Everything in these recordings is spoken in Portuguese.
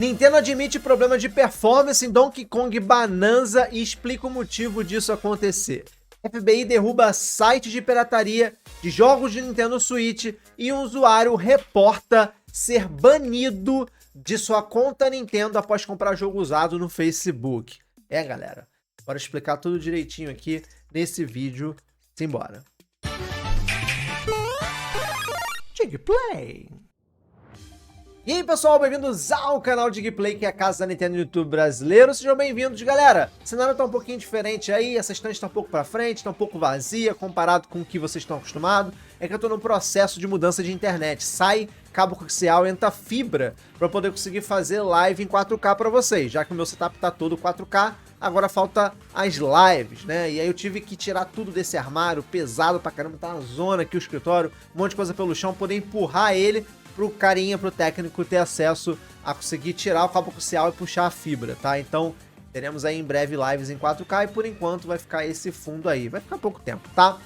Nintendo admite problema de performance em Donkey Kong Bonanza e explica o motivo disso acontecer. FBI derruba site de pirataria de jogos de Nintendo Switch e um usuário reporta ser banido de sua conta Nintendo após comprar jogo usado no Facebook. Galera, bora explicar tudo direitinho aqui nesse vídeo. Simbora. Digplay. E aí pessoal, bem-vindos ao canal Digplay, que é a casa da Nintendo no YouTube brasileiro. Sejam bem-vindos, galera. O cenário tá um pouquinho diferente aí, essa estante tá um pouco pra frente, tá um pouco vazia comparado com o que vocês estão acostumados. É que eu tô num processo de mudança de internet. Sai cabo coaxial, entra fibra pra poder conseguir fazer live em 4K pra vocês, já que o meu setup tá todo 4K. Agora falta as lives, né? E aí eu tive que tirar tudo desse armário, pesado pra caramba, tá uma zona aqui o escritório, um monte de coisa pelo chão, poder empurrar ele pro carinha, pro técnico ter acesso a conseguir tirar o cabo coaxial e puxar a fibra, tá? Então teremos aí em breve lives em 4K e por enquanto vai ficar esse fundo aí, vai ficar pouco tempo, tá?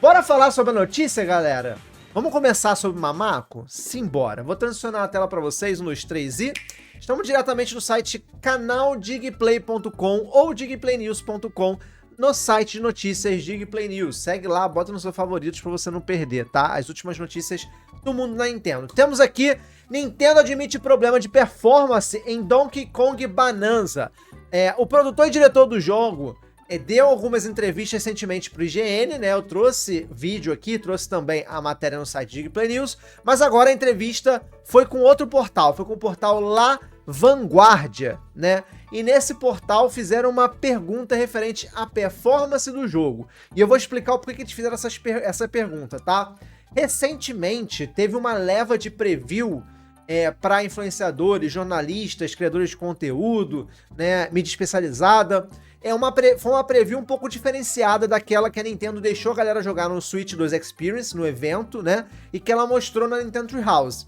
Bora falar sobre a notícia, galera? Vamos começar sobre o Mamaco? Simbora! Vou transicionar a tela pra vocês, 1, 2, 3 e... Estamos diretamente no site canaldigplay.com ou digplaynews.com, no site de notícias Digplay News. Segue lá, bota nos seus favoritos para você não perder, tá? As últimas notícias do mundo da Nintendo. Temos aqui, Nintendo admite problema de performance em Donkey Kong Bonanza. O produtor e diretor do jogo deu algumas entrevistas recentemente para o IGN, né? Eu trouxe vídeo aqui, trouxe também a matéria no site Digplay News, mas agora a entrevista foi com outro portal, foi com o portal La Vanguardia, né? E nesse portal fizeram uma pergunta referente à performance do jogo. E eu vou explicar o porquê que eles fizeram essa pergunta, tá? Recentemente teve uma leva de preview para influenciadores, jornalistas, criadores de conteúdo, né, mídia especializada. Foi uma preview um pouco diferenciada daquela que a Nintendo deixou a galera jogar no Switch 2 Experience, no evento, né? E que ela mostrou na Nintendo Treehouse.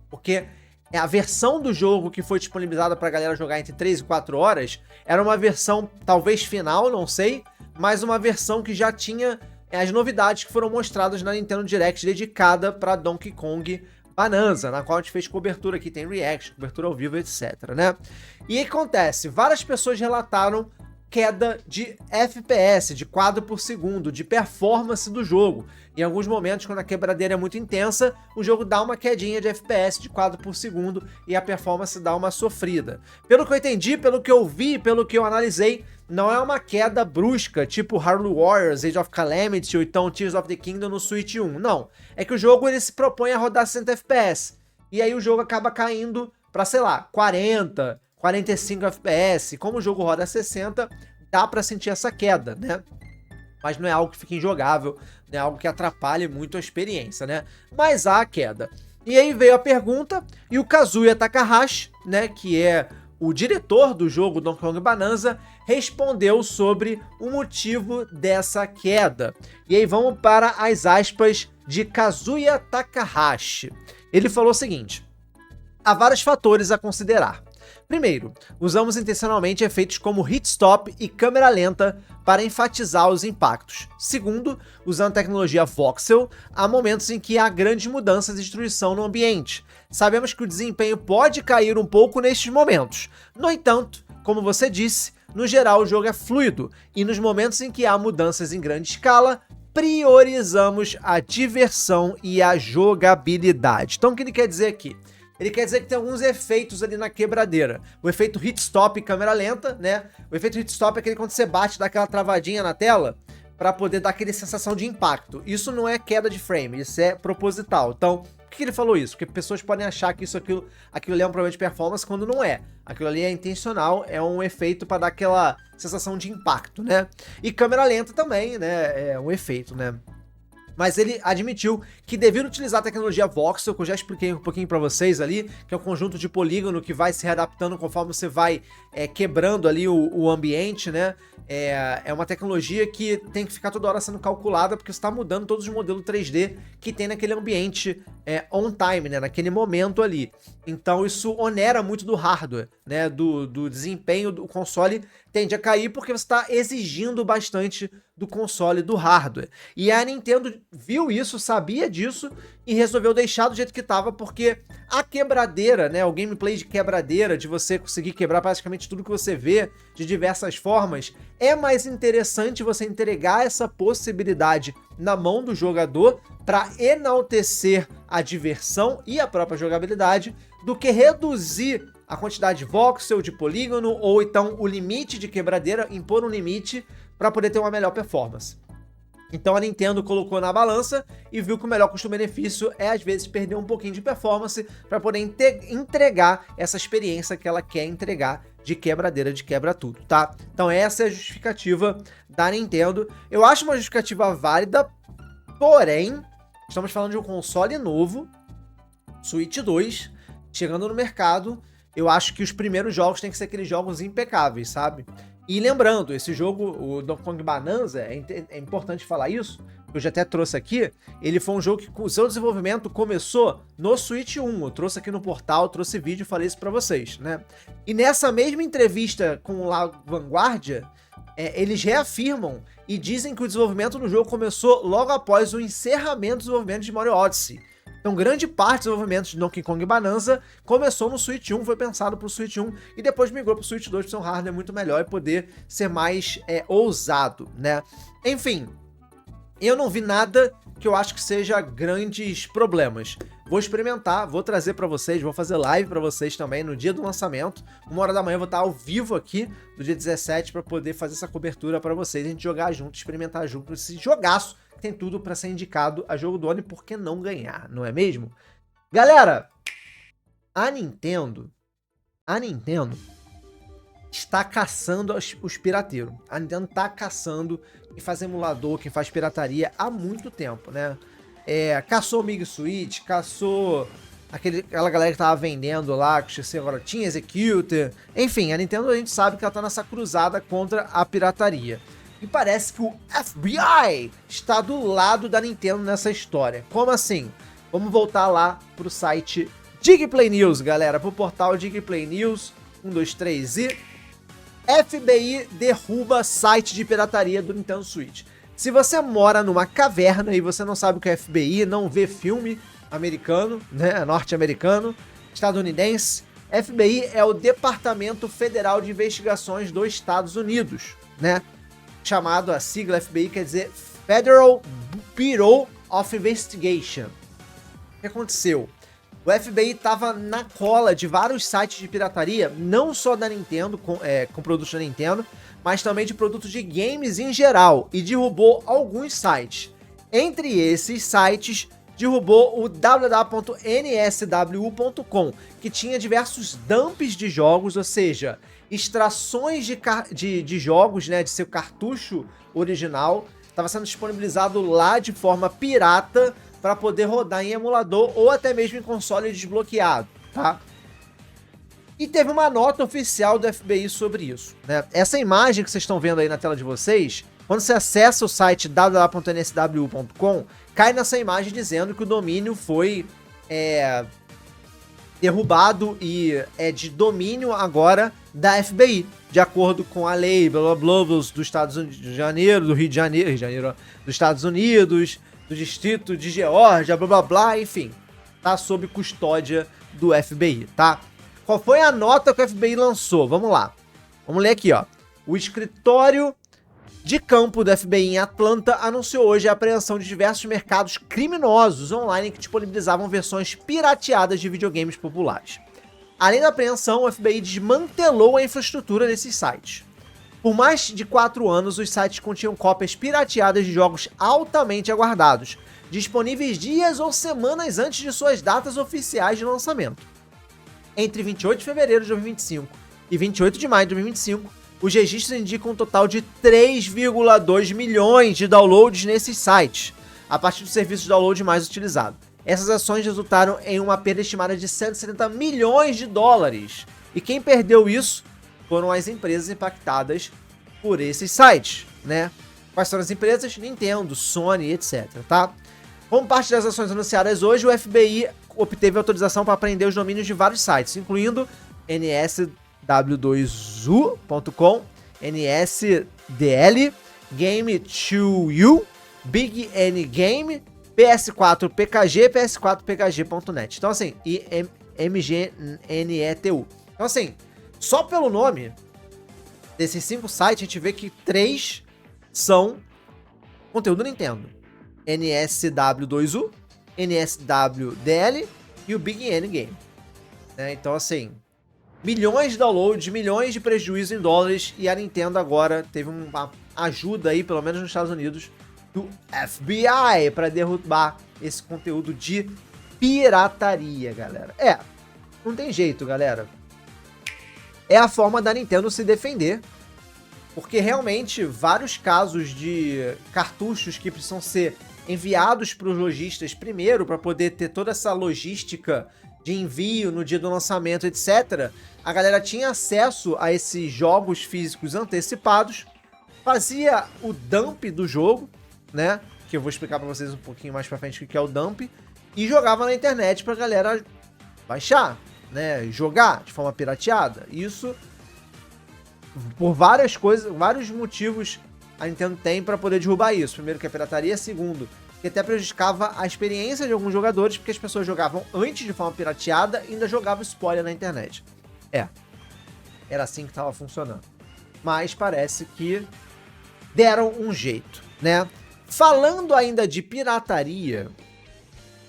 Porque a versão do jogo que foi disponibilizada pra galera jogar entre 3 e 4 horas era uma versão, talvez final, não sei, mas uma versão que já tinha as novidades que foram mostradas na Nintendo Direct dedicada pra Donkey Kong Bonanza, na qual a gente fez cobertura aqui, tem reaction, cobertura ao vivo, etc, né? E aí acontece, várias pessoas relataram queda de FPS, de quadro por segundo, de performance do jogo. Em alguns momentos, quando a quebradeira é muito intensa, o jogo dá uma quedinha de FPS de quadro por segundo e a performance dá uma sofrida. Pelo que eu entendi, pelo que eu vi, pelo que eu analisei, não é uma queda brusca, tipo Hyrule Warriors, Age of Calamity ou então Tears of the Kingdom no Switch 1. Não, é que o jogo ele se propõe a rodar 60 FPS. E aí o jogo acaba caindo para, sei lá, 40, 45 FPS. Como o jogo roda a 60, dá pra sentir essa queda, né? Mas não é algo que fique injogável, não é algo que atrapalhe muito a experiência, né? Mas há a queda. E aí veio a pergunta, e o Kazuya Takahashi, né, que é o diretor do jogo Donkey Kong Bonanza, respondeu sobre o motivo dessa queda. E aí vamos para as aspas de Kazuya Takahashi. Ele falou o seguinte: há vários fatores a considerar. Primeiro, usamos intencionalmente efeitos como hit stop e câmera lenta para enfatizar os impactos. Segundo, usando tecnologia voxel, há momentos em que há grandes mudanças de destruição no ambiente. Sabemos que o desempenho pode cair um pouco nestes momentos. No entanto, como você disse, no geral o jogo é fluido, e nos momentos em que há mudanças em grande escala, priorizamos a diversão e a jogabilidade. Então o que ele quer dizer aqui? Ele quer dizer que tem alguns efeitos ali na quebradeira. O efeito hit stop e câmera lenta, né? O efeito hit stop é aquele quando você bate, dá aquela travadinha na tela para poder dar aquela sensação de impacto. Isso não é queda de frame, isso é proposital. Então, por que ele falou isso? Porque pessoas podem achar que aquilo ali é um problema de performance quando não é. Aquilo ali é intencional, é um efeito para dar aquela sensação de impacto, né? E câmera lenta também, né? É um efeito, né? Mas ele admitiu que devido utilizar a tecnologia voxel, que eu já expliquei um pouquinho para vocês ali, que é um conjunto de polígono que vai se readaptando conforme você vai quebrando ali o ambiente, né? É uma tecnologia que tem que ficar toda hora sendo calculada, porque você está mudando todos os modelos 3D que tem naquele ambiente on time, né? Naquele momento ali. Então isso onera muito do hardware, né? Do desempenho do console tende a cair porque você está exigindo bastante do console, do hardware. E a Nintendo viu isso, sabia disso e resolveu deixar do jeito que tava, porque a quebradeira, né, o gameplay de quebradeira, de você conseguir quebrar praticamente tudo que você vê de diversas formas, é mais interessante você entregar essa possibilidade na mão do jogador para enaltecer a diversão e a própria jogabilidade, do que reduzir a quantidade de voxel, de polígono, ou então o limite de quebradeira, impor um limite para poder ter uma melhor performance. Então a Nintendo colocou na balança e viu que o melhor custo-benefício é às vezes perder um pouquinho de performance para poder entregar essa experiência que ela quer entregar de quebradeira, de quebra tudo, tá? Então essa é a justificativa da Nintendo. Eu acho uma justificativa válida, porém, estamos falando de um console novo, Switch 2, chegando no mercado. Eu acho que os primeiros jogos têm que ser aqueles jogos impecáveis, sabe? E lembrando, esse jogo, o Donkey Kong Bonanza, é importante falar isso, eu já até trouxe aqui, ele foi um jogo que o seu desenvolvimento começou no Switch 1, eu trouxe aqui no portal, trouxe vídeo e falei isso pra vocês, né? E nessa mesma entrevista com o La Vanguardia, eles reafirmam e dizem que o desenvolvimento do jogo começou logo após o encerramento do desenvolvimento de Mario Odyssey. Então, grande parte do desenvolvimento de Donkey Kong Bonanza começou no Switch 1, foi pensado para o Switch 1 e depois migrou para o Switch 2 para ser um hardware muito melhor e poder ser mais ousado, né? Enfim, eu não vi nada que eu acho que seja grandes problemas. Vou experimentar, vou trazer para vocês, vou fazer live para vocês também no dia do lançamento. 1h da manhã eu vou estar ao vivo aqui no dia 17 para poder fazer essa cobertura para vocês, a gente jogar junto, experimentar junto esse jogaço. Tem tudo para ser indicado a jogo do ano e por que não ganhar, não é mesmo? Galera, a Nintendo está caçando os pirateiros. A Nintendo está caçando quem faz emulador, quem faz pirataria há muito tempo, né? Caçou o Mig Switch, caçou aquela galera que tava vendendo lá, que sei agora, Team Executor. Enfim, a Nintendo a gente sabe que ela tá nessa cruzada contra a pirataria. E parece que o FBI está do lado da Nintendo nessa história. Como assim? Vamos voltar lá pro site DigPlay News, galera. Pro portal DigPlay News. 1, 2, 3 e... FBI derruba site de pirataria do Nintendo Switch. Se você mora numa caverna e você não sabe o que é FBI, não vê filme americano, né, norte-americano, estadunidense, FBI é o Departamento Federal de Investigações dos Estados Unidos, né? Chamado, a sigla FBI quer dizer Federal Bureau of Investigation. O que aconteceu? O FBI estava na cola de vários sites de pirataria, não só da Nintendo, com produtos da Nintendo, mas também de produtos de games em geral, e derrubou alguns sites. Entre esses sites, derrubou o www.nswu.com, que tinha diversos dumps de jogos, ou seja, extrações de jogos, né, de seu cartucho original, estava sendo disponibilizado lá de forma pirata para poder rodar em emulador ou até mesmo em console desbloqueado, tá? E teve uma nota oficial do FBI sobre isso, né? Essa imagem que vocês estão vendo aí na tela de vocês, quando você acessa o site www.nswu.com, cai nessa imagem dizendo que o domínio foi derrubado e é de domínio agora da FBI, de acordo com a lei, blá blá blá, dos Estados Unidos de Janeiro, do Rio de Janeiro, dos Estados Unidos, do Distrito de Geórgia, blá blá blá, enfim, tá sob custódia do FBI, tá? Qual foi a nota que o FBI lançou? Vamos lá. Vamos ler aqui, ó. O escritório de campo do FBI em Atlanta anunciou hoje a apreensão de diversos mercados criminosos online que disponibilizavam versões pirateadas de videogames populares. Além da apreensão, o FBI desmantelou a infraestrutura desses sites. Por mais de 4 anos, os sites continham cópias pirateadas de jogos altamente aguardados, disponíveis dias ou semanas antes de suas datas oficiais de lançamento. Entre 28 de fevereiro de 2025 e 28 de maio de 2025, os registros indicam um total de 3,2 milhões de downloads nesses sites, a partir do serviço de download mais utilizado. Essas ações resultaram em uma perda estimada de 170 milhões de dólares. E quem perdeu isso foram as empresas impactadas por esses sites, né? Quais são as empresas? Nintendo, Sony, etc, tá? Como parte das ações anunciadas hoje, o FBI obteve autorização para apreender os domínios de vários sites, incluindo nsw2u.com, nsdl, Game2u, Big N Game, PS4 PKG, PS4 PKG.net. Então assim, e MGNETU. Então assim, só pelo nome desses 5 sites a gente vê que 3 são conteúdo Nintendo. NSW2U, NSWDL e o Big N Game. Então assim, milhões de downloads, milhões de prejuízo em dólares, e a Nintendo agora teve uma ajuda aí, pelo menos nos Estados Unidos, do FBI para derrubar esse conteúdo de pirataria, galera. Não tem jeito, galera. É a forma da Nintendo se defender, porque realmente vários casos de cartuchos que precisam ser enviados para os lojistas primeiro, para poder ter toda essa logística de envio no dia do lançamento, etc. A galera tinha acesso a esses jogos físicos antecipados, fazia o dump do jogo, né? Que eu vou explicar para vocês um pouquinho mais para frente o que é o dump, e jogava na internet pra galera baixar, né? Jogar de forma pirateada. Isso por várias coisas, vários motivos a Nintendo tem para poder derrubar isso. Primeiro, que é pirataria. Segundo, que até prejudicava a experiência de alguns jogadores, porque as pessoas jogavam antes de forma pirateada e ainda jogavam spoiler na internet. Era assim que estava funcionando. Mas parece que deram um jeito, né? Falando ainda de pirataria,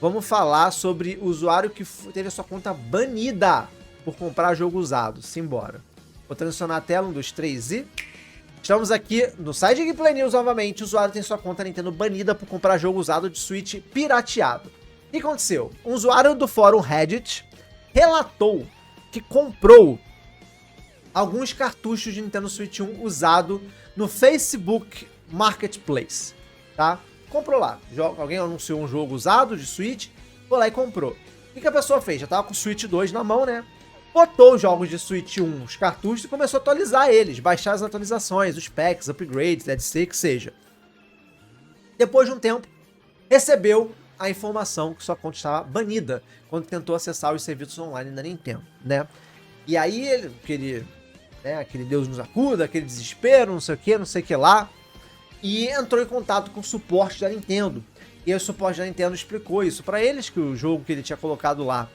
vamos falar sobre o usuário que teve a sua conta banida por comprar jogo usado. Simbora. Vou transicionar a tela, 1, 2, 3 e... Estamos aqui no site de Gameplay News novamente. O usuário tem sua conta Nintendo banida por comprar jogo usado de Switch pirateado. O que aconteceu? Um usuário do fórum Reddit relatou que comprou alguns cartuchos de Nintendo Switch 1 usado no Facebook Marketplace, tá? Comprou lá. Alguém anunciou um jogo usado de Switch, foi lá e comprou. O que a pessoa fez? Já tava com o Switch 2 na mão, né? Botou os jogos de Switch 1, os cartuchos, e começou a atualizar eles, baixar as atualizações, os packs, upgrades, etc, que seja. Depois de um tempo, recebeu a informação que sua conta estava banida quando tentou acessar os serviços online da Nintendo, né? E aí, aquele Deus nos acuda, aquele desespero, não sei o que lá, e entrou em contato com o suporte da Nintendo. E aí o suporte da Nintendo explicou isso para eles, que o jogo que ele tinha colocado lá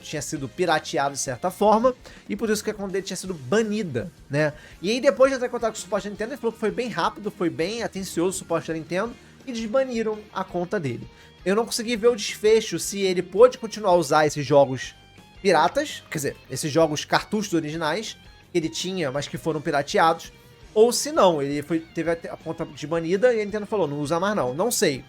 tinha sido pirateado de certa forma, e por isso que a conta dele tinha sido banida, né? E aí depois de entrar em contato com o suporte da Nintendo, ele falou que foi bem rápido, foi bem atencioso o suporte da Nintendo, e desbaniram a conta dele. Eu não consegui ver o desfecho, se ele pôde continuar a usar esses jogos piratas, quer dizer, esses jogos cartuchos originais, que ele tinha, mas que foram pirateados, ou se não, ele teve a conta desbanida e a Nintendo falou, não usa mais não sei.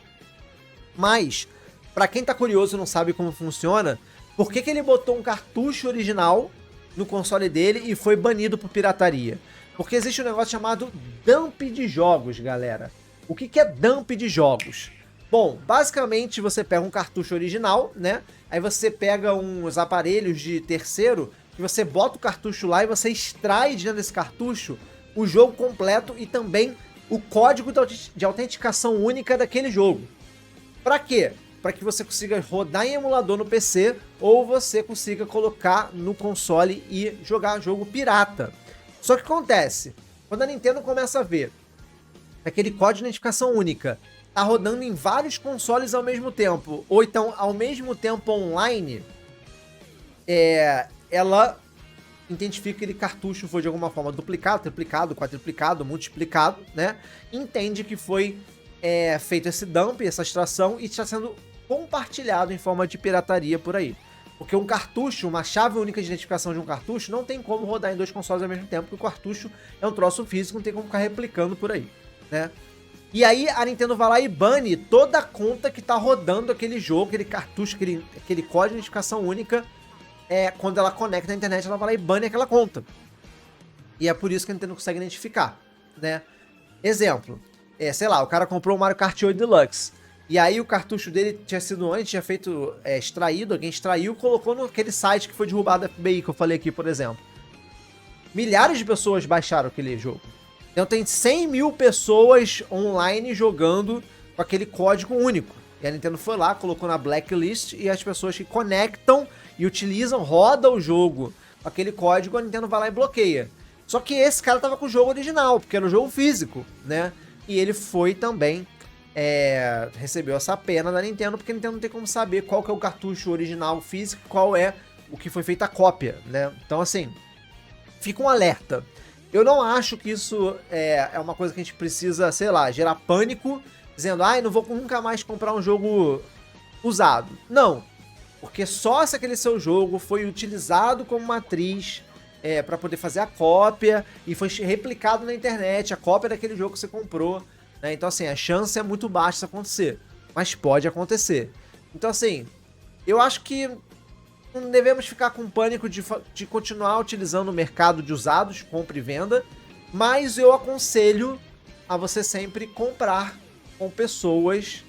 Mas, pra quem tá curioso e não sabe como funciona, por que ele botou um cartucho original no console dele e foi banido por pirataria? Porque existe um negócio chamado dump de jogos, galera. O que é dump de jogos? Bom, basicamente você pega um cartucho original, né? Aí você pega uns aparelhos de terceiro, que você bota o cartucho lá e você extrai de dentro desse cartucho o jogo completo e também o código de autenticação única daquele jogo. Pra quê? Para que você consiga rodar em emulador no PC ou você consiga colocar no console e jogar jogo pirata. Só que acontece, quando a Nintendo começa a ver aquele código de identificação única tá rodando em vários consoles ao mesmo tempo, ou então ao mesmo tempo online, ela identifica que aquele cartucho foi de alguma forma duplicado, triplicado, quadruplicado, multiplicado, né? Entende que foi feito esse dump, essa extração, e está sendo compartilhado em forma de pirataria por aí. Porque um cartucho, uma chave única de identificação de um cartucho, não tem como rodar em 2 consoles ao mesmo tempo, porque o cartucho é um troço físico, não tem como ficar replicando por aí, né? E aí a Nintendo vai lá e bane toda a conta que tá rodando aquele jogo, aquele cartucho, aquele código de identificação única. Quando ela conecta na internet, ela vai lá e bane aquela conta. E é por isso que a Nintendo não consegue identificar, né? Exemplo, sei lá, o cara comprou o Mario Kart 8 Deluxe. E aí o cartucho dele tinha sido antes, tinha feito extraído, alguém extraiu, colocou naquele site que foi derrubado da FBI, que eu falei aqui, por exemplo. Milhares de pessoas baixaram aquele jogo. Então tem 100 mil pessoas online jogando com aquele código único. E a Nintendo foi lá, colocou na blacklist, e as pessoas que conectam e utilizam, rodam o jogo com aquele código, a Nintendo vai lá e bloqueia. Só que esse cara tava com o jogo original, porque era um jogo físico, né? E ele foi também recebeu essa pena da Nintendo, porque a Nintendo não tem como saber qual que é o cartucho original físico, qual é o que foi feita a cópia, né? Então, assim, fica um alerta. Eu não acho que isso é uma coisa que a gente precisa, sei lá, gerar pânico, dizendo, ai, não vou nunca mais comprar um jogo usado. Não, porque só se aquele seu jogo foi utilizado como matriz para poder fazer a cópia e foi replicado na internet, a cópia daquele jogo que você comprou, né? Então, assim, a chance é muito baixa isso acontecer, mas pode acontecer. Então, assim, eu acho que não devemos ficar com pânico de continuar utilizando o mercado de usados, compra e venda, mas eu aconselho a você sempre comprar com pessoas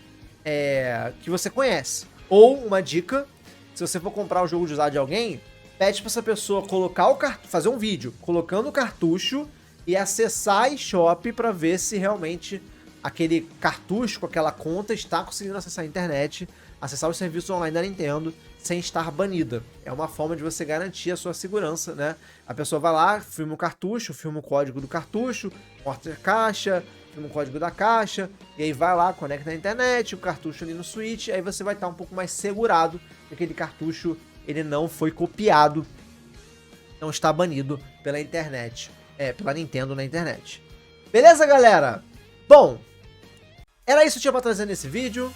que você conhece. Ou, uma dica, se você for comprar o jogo de usado de alguém, pede pra essa pessoa colocar o fazer um vídeo colocando o cartucho e acessar a eShop pra ver se realmente aquele cartucho com aquela conta está conseguindo acessar a internet, acessar os serviços online da Nintendo sem estar banida. É uma forma de você garantir a sua segurança, né? A pessoa vai lá, filma o cartucho, filma o código do cartucho, corta a caixa, filma o código da caixa, e aí vai lá, conecta na internet, o cartucho ali no Switch, aí você vai estar um pouco mais segurado que aquele cartucho ele não foi copiado, não está banido pela internet, pela Nintendo na internet. Beleza, galera? Bom, era isso que eu tinha pra trazer nesse vídeo.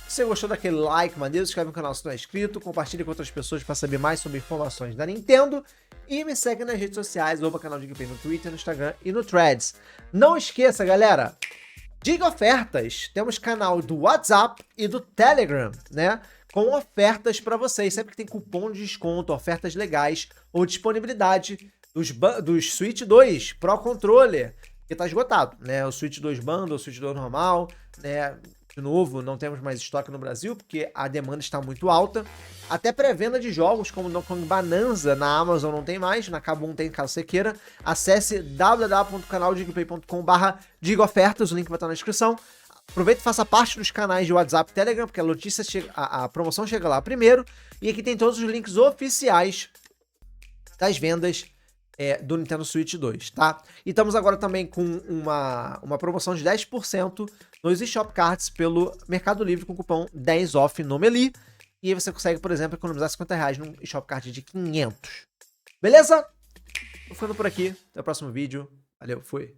Se você gostou daquele like maneiro, se inscreve no canal se não é inscrito, compartilhe com outras pessoas para saber mais sobre informações da Nintendo e me segue nas redes sociais, canal de Gameplay no Twitter, no Instagram e no Threads. Não esqueça, galera, Diga Ofertas, temos canal do WhatsApp e do Telegram, né? Com ofertas para vocês, sempre que tem cupom de desconto, ofertas legais ou disponibilidade dos Switch 2 Pro Controller, que tá esgotado, né? O Switch 2 Bundle, o Switch 2 normal, né? De novo, não temos mais estoque no Brasil, porque a demanda está muito alta. Até pré-venda de jogos, como Donkey Kong Bonanza, na Amazon não tem mais, na Kabum tem, caso você queira. Acesse www.canaldigplay.com/digaofertas, o link vai estar na descrição. Aproveita e faça parte dos canais de WhatsApp e Telegram, porque a promoção chega lá primeiro. E aqui tem todos os links oficiais das vendas do Nintendo Switch 2, tá? E estamos agora também com uma promoção de 10% nos eShop Cards pelo Mercado Livre com o cupom 10OFF no Meli. E aí você consegue, por exemplo, economizar R$50 num eShop Card de 500. Beleza? Vou ficando por aqui. Até o próximo vídeo. Valeu, fui.